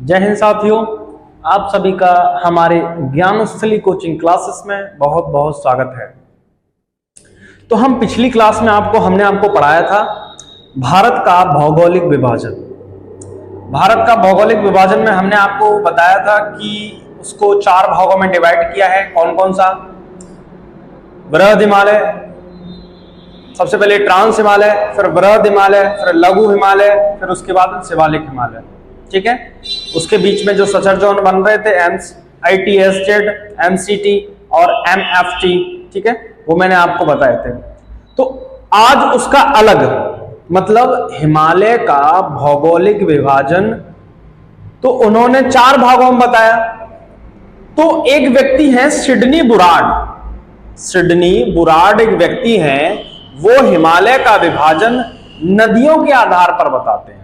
जय हिंद साथियों, आप सभी का हमारे ज्ञानस्थली कोचिंग क्लासेस में बहुत बहुत स्वागत है। तो हम पिछली क्लास में हमने आपको पढ़ाया था भारत का भौगोलिक विभाजन। भारत का भौगोलिक विभाजन में हमने आपको बताया था कि उसको 4 भागों में डिवाइड किया है। कौन कौन सा? बृहद हिमालय, सबसे पहले ट्रांस हिमालय, फिर बृहद हिमालय, फिर लघु हिमालय, फिर उसके बाद शिवालिक हिमालय। ठीक है, उसके बीच में जो सचर जोन बन रहे थे ITSZ, MCT और MFT, ठीक है, वो मैंने आपको बताए थे। तो आज उसका अलग मतलब हिमालय का भौगोलिक विभाजन तो उन्होंने 4 भागों में बताया। तो एक व्यक्ति है सिडनी बुराड एक व्यक्ति है, वो हिमालय का विभाजन नदियों के आधार पर बताते हैं।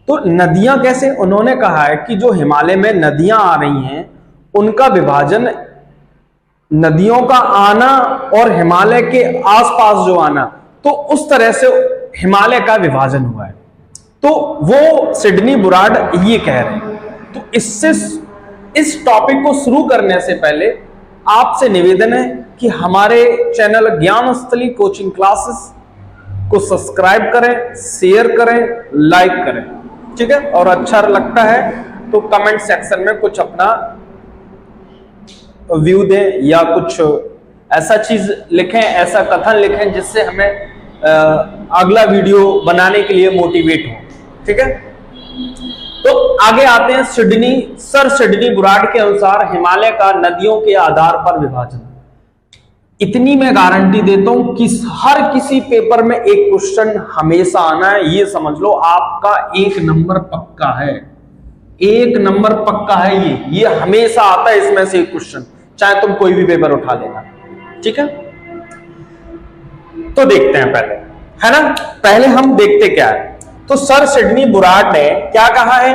तो नदियां कैसे? उन्होंने कहा है कि जो हिमालय में नदियां आ रही हैं उनका विभाजन, नदियों का आना और हिमालय के आसपास जो आना, तो उस तरह से हिमालय का विभाजन हुआ है। तो वो सिडनी बुराड ये कह रहे हैं। तो इससे इस टॉपिक को शुरू करने से पहले आपसे निवेदन है कि हमारे चैनल ज्ञानस्थली कोचिंग क्लासेस को सब्सक्राइब करें, शेयर करें, लाइक करें, ठीक है। और अच्छा लगता है तो कमेंट सेक्शन में कुछ अपना व्यू दें या कुछ ऐसा चीज लिखें, ऐसा कथन लिखें जिससे हमें अगला वीडियो बनाने के लिए मोटिवेट हो, ठीक है। तो आगे आते हैं। सर सिडनी बुराड के अनुसार हिमालय का नदियों के आधार पर विभाजन। इतनी मैं गारंटी देता हूं कि हर किसी पेपर में एक क्वेश्चन हमेशा आना है, ये समझ लो आपका 1 नंबर पक्का है। 1 नंबर पक्का है ये हमेशा आता है इसमें से एक क्वेश्चन, चाहे तुम कोई भी पेपर उठा लेना, ठीक है। तो देखते हैं पहले, है ना। पहले हम देखते क्या है। तो सर सिडनी बुराड ने क्या कहा है?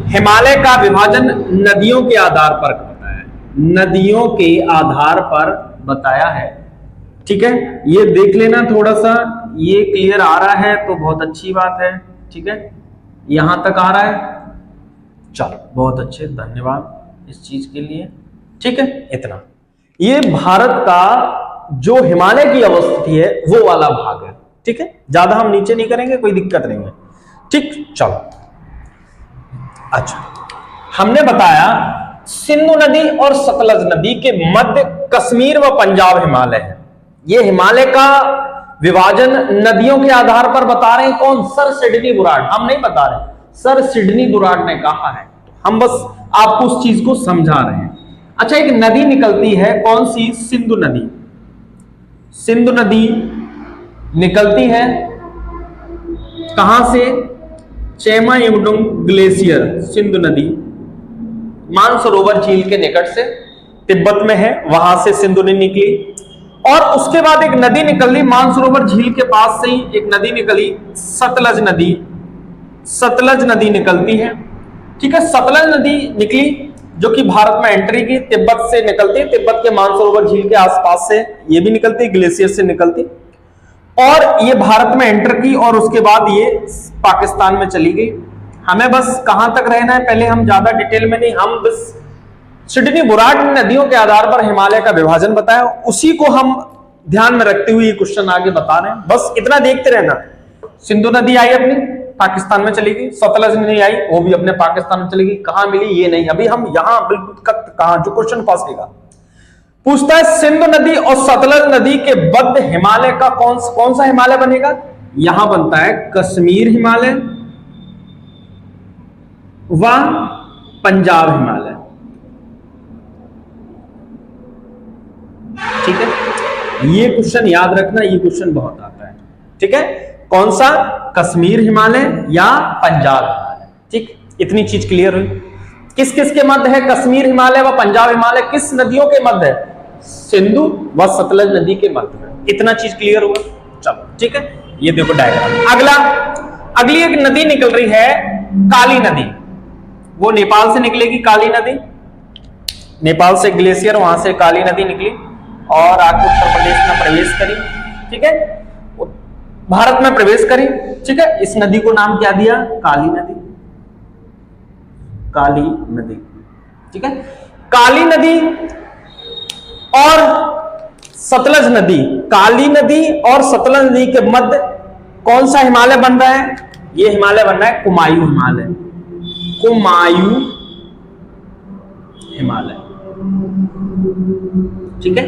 हिमालय का विभाजन नदियों के आधार पर बताया है, नदियों के आधार पर बताया है, ठीक है। ये देख लेना थोड़ा सा, ये क्लियर आ रहा है तो बहुत अच्छी बात है, ठीक है। यहां तक आ रहा है, चलो बहुत अच्छे, धन्यवाद इस चीज के लिए, ठीक है। इतना ये भारत का जो हिमालय की अवस्थिति है वो वाला भाग है, ठीक है। ज्यादा हम नीचे नहीं करेंगे, कोई दिक्कत नहीं है, ठीक। चलो अच्छा, हमने बताया सिंधु नदी और सतलज नदी के मध्य कश्मीर व पंजाब हिमालय है। ये हिमालय का विभाजन नदियों के आधार पर बता रहे हैं कौन? सर सिडनी बुराड। हम नहीं बता रहे, सर सिडनी बुराड ने कहा है। हम बस आपको उस चीज को समझा रहे हैं। अच्छा, एक नदी निकलती है, कौन सी? सिंधु नदी। सिंधु नदी निकलती है कहां से? चेमायुडुंग ग्लेशियर, सिंधु नदी मानसरोवर झील के निकट से, तिब्बत में है, वहां से सिंधु नदी निकली। और उसके बाद एक नदी निकली मानसरोवर झील के पास से ही, एक नदी निकली सतलज नदी। सतलज नदी निकलती है, ठीक है। सतलज नदी निकली जो कि भारत में एंट्री की, तिब्बत से निकलती है, तिब्बत के मानसरोवर झील के आसपास से ये भी निकलती है, ग्लेशियर से निकलती, और ये भारत में एंटर की और उसके बाद ये पाकिस्तान में चली गई। हमें बस कहां तक रहना है, पहले हम ज्यादा डिटेल में नहीं, हम बस सिडनी बुराड नदियों के आधार पर हिमालय का विभाजन बताया, उसी को हम ध्यान में रखते हुए ये क्वेश्चन आगे बता रहे हैं। बस इतना देखते रहना। सिंधु नदी आई अपनी, पाकिस्तान में चली गई। सतलज नदी आई, वो भी अपने पाकिस्तान में चली गई। कहां मिली ये नहीं, अभी हम यहां बिल्कुल कहां जो क्वेश्चन फंसेगा। पूछता है सिंधु नदी और सतलज नदी के मध्य हिमालय का कौन सा हिमालय बनेगा? यहां बनता है कश्मीर हिमालय व पंजाब हिमालय, ठीक है। ये क्वेश्चन याद रखना, ये क्वेश्चन बहुत आता है, ठीक है। कौन सा? कश्मीर हिमालय या पंजाब हिमालय, ठीक। इतनी चीज क्लियर हुई। किस किस के मध्य है कश्मीर हिमालय व पंजाब हिमालय? किस नदियों के मध्य है? सिंधु व सतलज नदी के मध्य है। इतना चीज क्लियर हुआ, चलो ठीक है। ये देखो डायग्राम। अगली एक नदी निकल रही है काली नदी, वो नेपाल से निकलेगी काली नदी। नेपाल से ग्लेशियर, वहां से काली नदी निकली और आके उत्तर प्रदेश में प्रवेश करी, ठीक है, भारत में प्रवेश करी, ठीक है। इस नदी को नाम क्या दिया? काली नदी। काली नदी, ठीक है। काली नदी और सतलज नदी, काली नदी और सतलज नदी के मध्य कौन सा हिमालय बन रहा है? ये हिमालय बन रहा है कुमायूं हिमालय, कुमायूं हिमालय, ठीक है।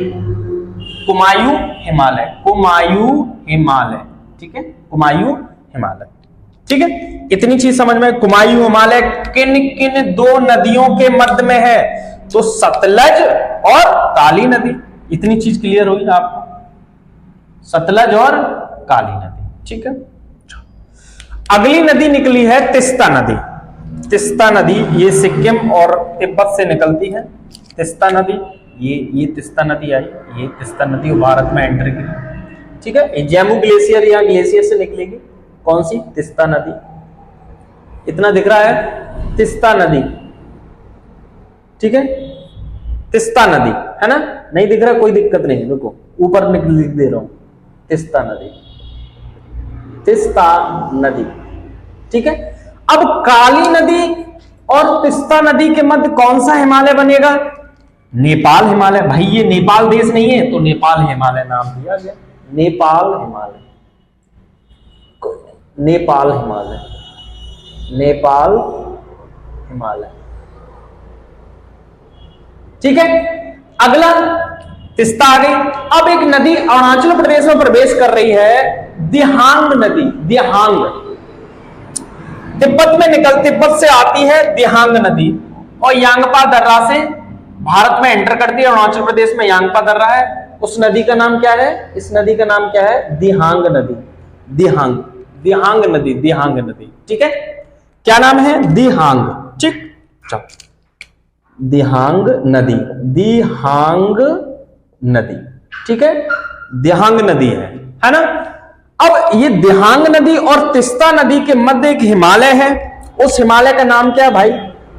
कुमायूं हिमालय, कुमायूं हिमालय, ठीक है, कुमायूं हिमालय, ठीक है। इतनी चीज समझ में, कुमायूं हिमालय किन किन दो नदियों के मध्य में है? तो सतलज और काली नदी। इतनी चीज क्लियर हुई आपको, सतलज और काली नदी, ठीक है। अगली नदी निकली है तिस्ता नदी। तिस्ता नदी ये सिक्किम और तिब्बत से निकलती है। तिस्ता नदी, ये तिस्ता नदी आई, ये तिस्ता नदी भारत में एंटर की, ठीक है। जम्मू ग्लेशियर या ग्लेशियर से निकलेगी, कौन सी? तिस्ता नदी। इतना दिख रहा है, तिस्ता नदी, ठीक है, तिस्ता नदी, है ना? नहीं दिख रहा, कोई दिक्कत नहीं, रुको ऊपर लिख दे रहा हूं, तिस्ता नदी, तिस्ता नदी, ठीक है। अब काली नदी और तिस्ता नदी के मध्य कौन सा हिमालय बनेगा? नेपाल हिमालय। भाई ये नेपाल देश नहीं है, तो नेपाल हिमालय नाम दिया गया, नेपाल हिमालय, नेपाल हिमालय, नेपाल हिमालय, ठीक है। अगला तिस्ता आ गई। अब एक नदी अरुणाचल प्रदेश में प्रवेश कर रही है, दिहांग नदी, दिहांग, तिब्बत में निकल, तिब्बत से आती है दिहांग नदी और यांगपा दर्रा से भारत में एंटर करती है। अरुणाचल प्रदेश में यांगपा दर्रा है, उस नदी का नाम क्या है? इस नदी का नाम क्या है? दिहांग नदी, दिहांग, दिहांग नदी, दिहांग नदी, ठीक है। क्या नाम है? दिहांग, ठीक। चलो, दिहांग नदी, दिहांग नदी, ठीक है, दिहांग नदी है ना। अब ये दिहांग नदी और तिस्ता नदी के मध्य एक हिमालय है, उस हिमालय का नाम क्या है भाई?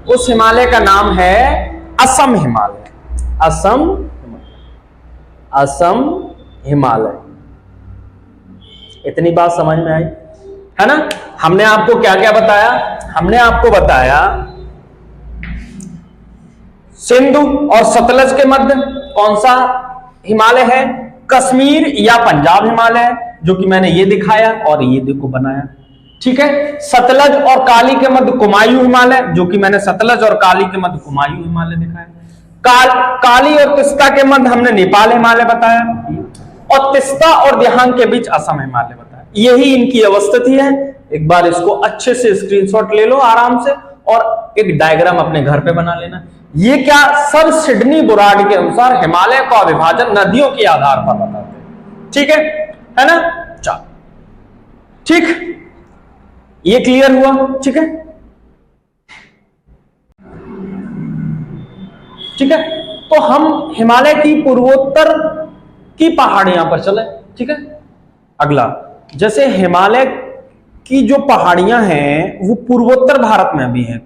उस हिमालय का नाम है असम हिमालय, असम, असम हिमालय। इतनी बात समझ में आई, है ना। हमने आपको क्या क्या बताया? हमने आपको बताया सिंधु और सतलज के मध्य कौन सा हिमालय है? कश्मीर या पंजाब हिमालय है, जो कि मैंने ये दिखाया और ये देखो बनाया, ठीक है। सतलज और काली के मध्य कुमायूं हिमालय, जो कि मैंने सतलज और काली के मध्य कुमायूं हिमालय दिखाया। काली और तिस्ता के मध्य हमने नेपाल हिमालय बताया और तिस्ता और दिहांग के बीच असम हिमालय बताया। यही इनकी अवस्थिति है। एक बार इसको अच्छे से स्क्रीनशॉट ले लो आराम से और एक डायग्राम अपने घर पे बना लेना। ये क्या? सर सिडनी बुराड के अनुसार हिमालय का विभाजन नदियों के आधार पर बताते हैं, ठीक है ना। चलो, ठीक, ये क्लियर हुआ, ठीक है, ठीक है। तो हम हिमालय की पूर्वोत्तर की पहाड़ियां पर चले, ठीक है। अगला, जैसे हिमालय की जो पहाड़ियां हैं वो पूर्वोत्तर भारत में भी हैं,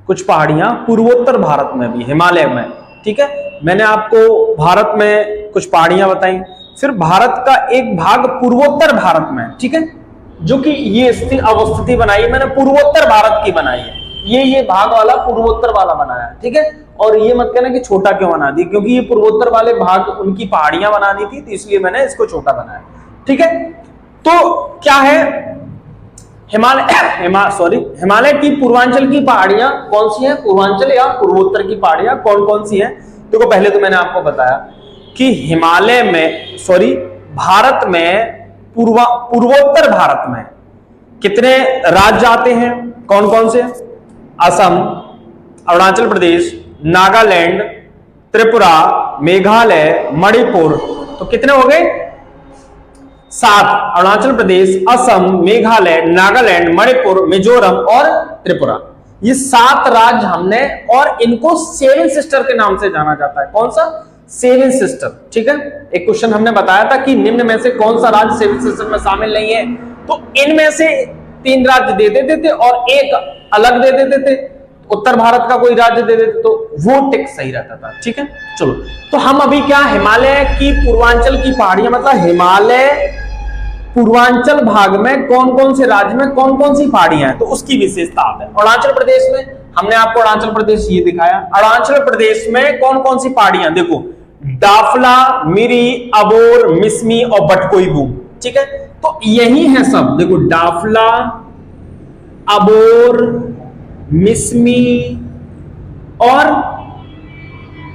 कुछ पहाड़ियां पूर्वोत्तर भारत में भी, हिमालय में, ठीक है। मैंने आपको भारत में कुछ पहाड़ियां बताई, फिर भारत का एक भाग पूर्वोत्तर भारत में, ठीक है, जो कि ये अवस्थिति बनाई मैंने पूर्वोत्तर भारत की बनाई है। ये भाग वाला पूर्वोत्तर वाला बनाया, ठीक है। और ये मत कहना कि छोटा क्यों बना दी, क्योंकि ये पूर्वोत्तर वाले भाग उनकी पहाड़ियां बना दी थी, तो इसलिए मैंने इसको छोटा बनाया, ठीक है। तो क्या है? हिमालय की पूर्वांचल की पहाड़ियां कौन सी हैं? पूर्वांचल या पूर्वोत्तर की पहाड़ियां कौन कौन सी हैं? देखो, पहले तो मैंने आपको बताया कि हिमालय में, भारत में, पूर्वोत्तर भारत में कितने राज्य आते हैं? कौन कौन से? असम, अरुणाचल प्रदेश, नागालैंड, त्रिपुरा, मेघालय, मणिपुर। तो कितने हो गए? 7। अरुणाचल प्रदेश, असम, मेघालय, नागालैंड, मणिपुर, मिजोरम और त्रिपुरा। ये 7 राज्य हमने, और इनको 7 सिस्टर के नाम से जाना जाता है। कौन सा? 7 सिस्टर, ठीक है। एक क्वेश्चन हमने बताया था कि निम्न में से कौन सा राज्य 7 सिस्टर में शामिल नहीं है, तो इनमें से 3 राज्य दे देते थे और एक अलग दे देते थे। उत्तर भारत का कोई राज्य दे देते तो वो टिक सही रहता था, ठीक है। चलो, तो हम अभी क्या, हिमालय की पूर्वांचल की पहाड़ियां, मतलब हिमालय पूर्वांचल भाग में कौन कौन से राज्य में कौन कौन सी पहाड़ियां हैं, तो उसकी विशेषता आता है। अरुणाचल प्रदेश में हमने आपको अरुणाचल प्रदेश ये दिखाया। अरुणाचल प्रदेश में कौन कौन सी पहाड़ियां, देखो डाफला, मिरी, अबोर, मिसमी और बटकोईबू, ठीक है। तो यही है सब, देखो डाफला, अबोर, मिसमी और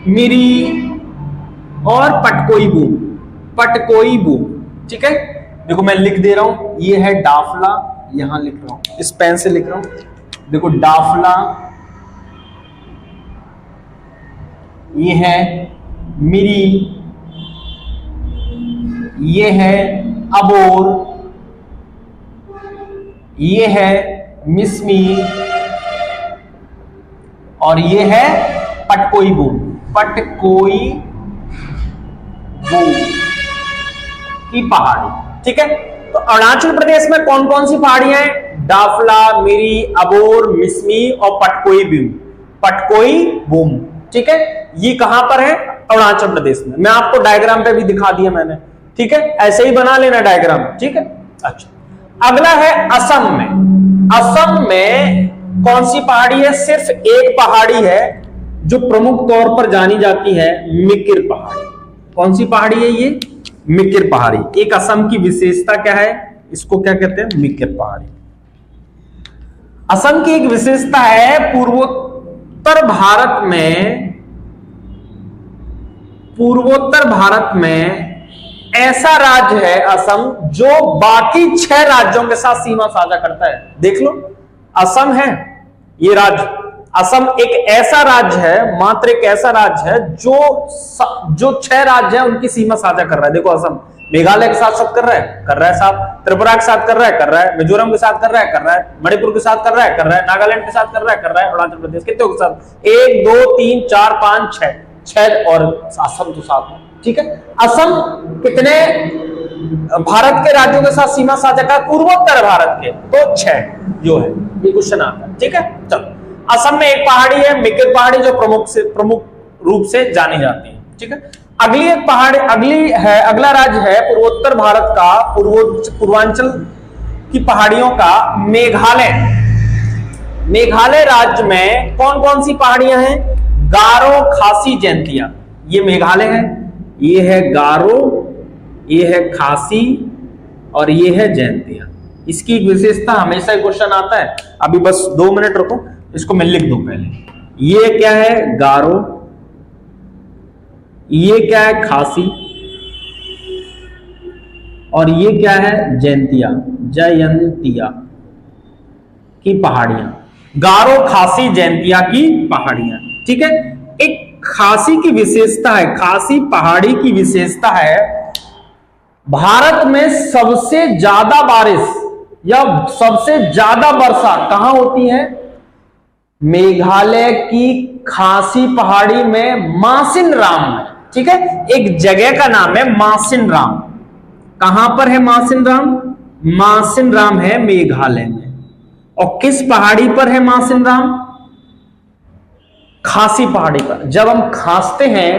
मिरी और पटकोईबू, पटकोईबू, ठीक है। देखो मैं लिख दे रहा हूं, ये है डाफला, यहां लिख रहा हूं, इस पेन से लिख रहा हूं। देखो डाफला, ये है मिरी, ये है अबोर, ये है मिसमी और ये है पटकोईबू, पटकोईबू की पहाड़ी, ठीक है। तो अरुणाचल प्रदेश में कौन कौन सी पहाड़ियां हैं, डाफला, मिरी, अबोर, मिसमी और पटकोईबू, पटकोईबू, ठीक है। ये कहां पर है, अरुणाचल प्रदेश में। मैं आपको डायग्राम पे भी दिखा दिया मैंने, ठीक है, ऐसे ही बना लेना डायग्राम, ठीक है। अच्छा, अगला है असम में। असम में कौन सी पहाड़ी है, सिर्फ एक पहाड़ी है जो प्रमुख तौर पर जानी जाती है, मिकिर पहाड़ी। कौन सी पहाड़ी है ये, मिकिर पहाड़ी। एक असम की विशेषता क्या है, इसको क्या कहते हैं, मिकिर पहाड़ी। असम की एक विशेषता है, पूर्वोत्तर भारत में ऐसा राज्य है असम जो बाकी 6 राज्यों के साथ सीमा साझा करता है। देख लो, असम है ये राज्य, असम एक ऐसा राज्य है, मात्र एक ऐसा राज्य है जो 6 राज्य है उनकी सीमा साझा कर रहा है। देखो असम मेघालय के साथ सब कर रहा है साथ, त्रिपुरा के साथ कर रहा है, मिजोरम के साथ कर रहा है, मणिपुर के साथ कर रहा है, नागालैंड के साथ कर रहा है, अरुणाचल प्रदेश कितने के साथ, 1 2 3 4 5 6 और असम तो साथ है, ठीक है। असम कितने भारत के राज्यों के साथ सीमा साझा कर, पूर्वोत्तर भारत के, तो 6 जो है, ये क्वेश्चन आता है, ठीक है। चलो, असम में एक पहाड़ी है मिकिर पहाड़ी जो प्रमुख रूप से जानी जाती है, ठीक है। अगली एक पहाड़ी, अगला राज्य है पूर्वोत्तर भारत का, पूर्वांचल की पहाड़ियों का मेघालय। मेघालय राज्य में कौन कौन सी पहाड़ियां हैं, गारो, खासी, जैंतिया, ये मेघालय है, ये है गारो, ये है खासी और ये है जैंतिया। इसकी एक विशेषता हमेशा क्वेश्चन आता है, अभी बस 2 मिनट रुको, इसको मैं लिख दूं पहले। ये क्या है, गारो, ये क्या है, खासी और ये क्या है, जयंतिया की पहाड़ियां। गारो, खासी, जयंतिया की पहाड़ियां, ठीक है। एक खासी की विशेषता है, खासी पहाड़ी की विशेषता है, भारत में सबसे ज्यादा बारिश या सबसे ज्यादा वर्षा कहां होती है, मेघालय की खासी पहाड़ी में, मासिन राम में, ठीक है। एक जगह का नाम है मासिन राम। कहां पर है मासिन राम, मासिन राम है मेघालय में। और किस पहाड़ी पर है मासिन राम, खासी पहाड़ी पर। जब हम खांसते हैं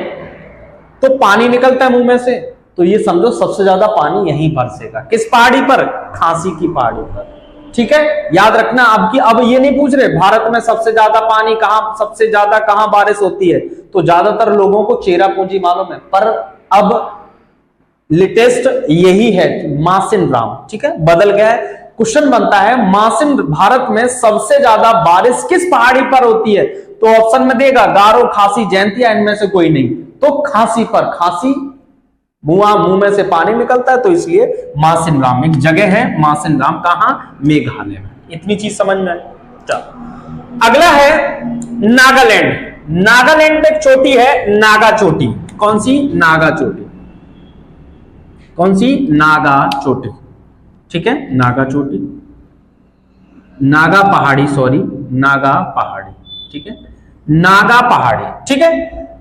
तो पानी निकलता है मुंह में से, तो ये समझो सबसे ज्यादा पानी यहीं बरसेगा। किस पहाड़ी पर, खांसी की पहाड़ी पर, ठीक है। याद रखना, अब ये नहीं पूछ रहे भारत में सबसे ज्यादा पानी कहां, सबसे ज्यादा कहां बारिश होती है, तो ज्यादातर लोगों को चेरापूंजी मालूम है, पर अब लेटेस्ट यही है मासिन राम, ठीक है, बदल गया है। क्वेश्चन बनता है मासिन, भारत में सबसे ज्यादा बारिश किस पहाड़ी पर होती है, तो ऑप्शन में देगा गारो, खासी, जयंतिया, इनमें से कोई नहीं, तो खासी पर। खासी मुंह में से पानी निकलता है, तो इसलिए मासिन राम एक जगह है, मासिन राम कहां, मेघालय में। इतनी चीज समझ में आए। चलो, अगला है नागालैंड। नागालैंड में एक चोटी है, नागा चोटी। कौन सी, नागा चोटी। कौन सी, नागा चोटी, ठीक है, नागा चोटी, नागा पहाड़ी, सॉरी, नागा पहाड़ी, ठीक है, नागा पहाड़ी, ठीक है।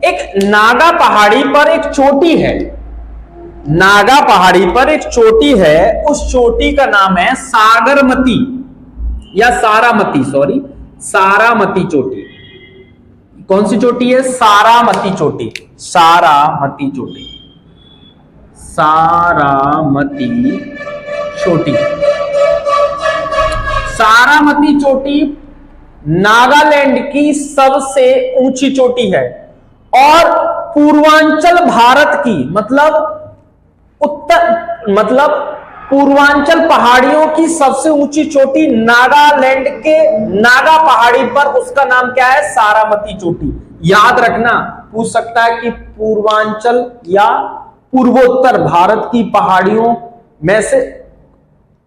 एक नागा पहाड़ी पर एक चोटी है, नागा पहाड़ी पर एक चोटी है, उस चोटी का नाम है सागरमती या सारामती, सॉरी, सारामती चोटी। कौन सी चोटी है, सारामती चोटी, सारामती चोटी, सारामती चोटी, सारामती चोटी नागालैंड की सबसे ऊंची चोटी है और पूर्वांचल भारत की मतलब पूर्वांचल पहाड़ियों की सबसे ऊंची चोटी नागालैंड के नागा पहाड़ी पर, उसका नाम क्या है? सारामती चोटी। याद रखना, पूछ सकता है कि पूर्वांचल या पूर्वोत्तर भारत की पहाड़ियों में से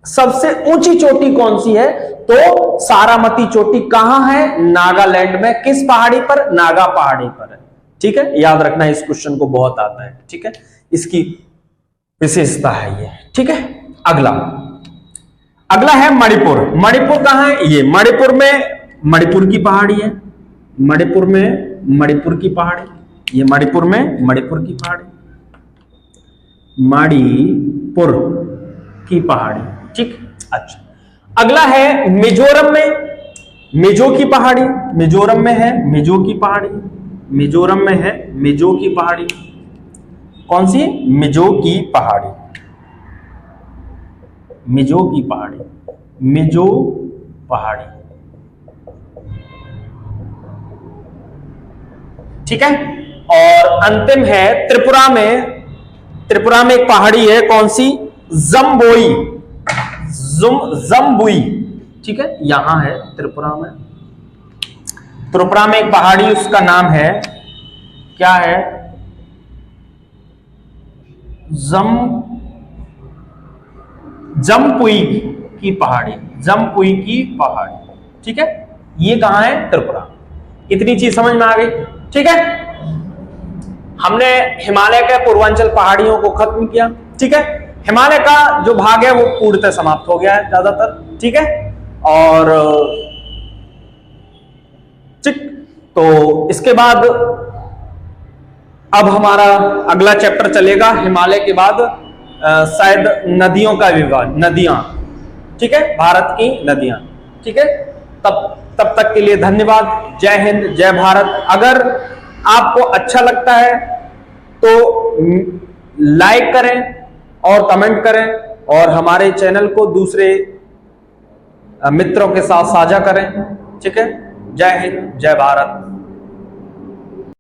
सबसे ऊंची चोटी कौन सी है? तो सारामती चोटी कहां है? नागालैंड में। किस पहाड़ी पर? नागा पहाड़ी पर है। ठीक है, याद रखना, इस क्वेश्चन को बहुत आता है। ठीक है, इसकी विशेषता है ये। ठीक है, अगला है मणिपुर। मणिपुर कहां है? ये मणिपुर में मणिपुर की पहाड़ी है, मणिपुर में मणिपुर की पहाड़ी, ये मणिपुर में मणिपुर की पहाड़ी, मणिपुर की पहाड़ी। ठीक, अच्छा। अगला है मिजोरम में, मिजो की पहाड़ी, मिजोरम में है मिजो की पहाड़ी, मिजोरम में है मिजो की पहाड़ी। कौन सी? मिजो की पहाड़ी, मिजो की पहाड़ी, मिजो पहाड़ी। ठीक है, और अंतिम है त्रिपुरा में। त्रिपुरा में एक पहाड़ी है, कौन सी? जम्बोई, जम्बुई। ठीक है, यहां है त्रिपुरा में। त्रिपुरा में एक पहाड़ी, उसका नाम है, क्या है? जम्पुई की पहाड़ी, जम्पुई की पहाड़ी। ठीक है, ये कहां है? त्रिपुरा। इतनी चीज समझ में आ गई। ठीक है, हमने हिमालय के पूर्वांचल पहाड़ियों को खत्म किया। ठीक है, हिमालय का जो भाग है वो पूर्णतः समाप्त हो गया है ज्यादातर। ठीक है, और ठीक, तो इसके बाद अब हमारा अगला चैप्टर चलेगा हिमालय के बाद शायद नदियों का विभाग, नदियां। ठीक है, भारत की नदियां। ठीक है, तब तक के लिए धन्यवाद। जय हिंद, जय भारत। अगर आपको अच्छा लगता है तो लाइक करें और कमेंट करें और हमारे चैनल को दूसरे मित्रों के साथ साझा करें। ठीक है, जय हिंद, जय भारत।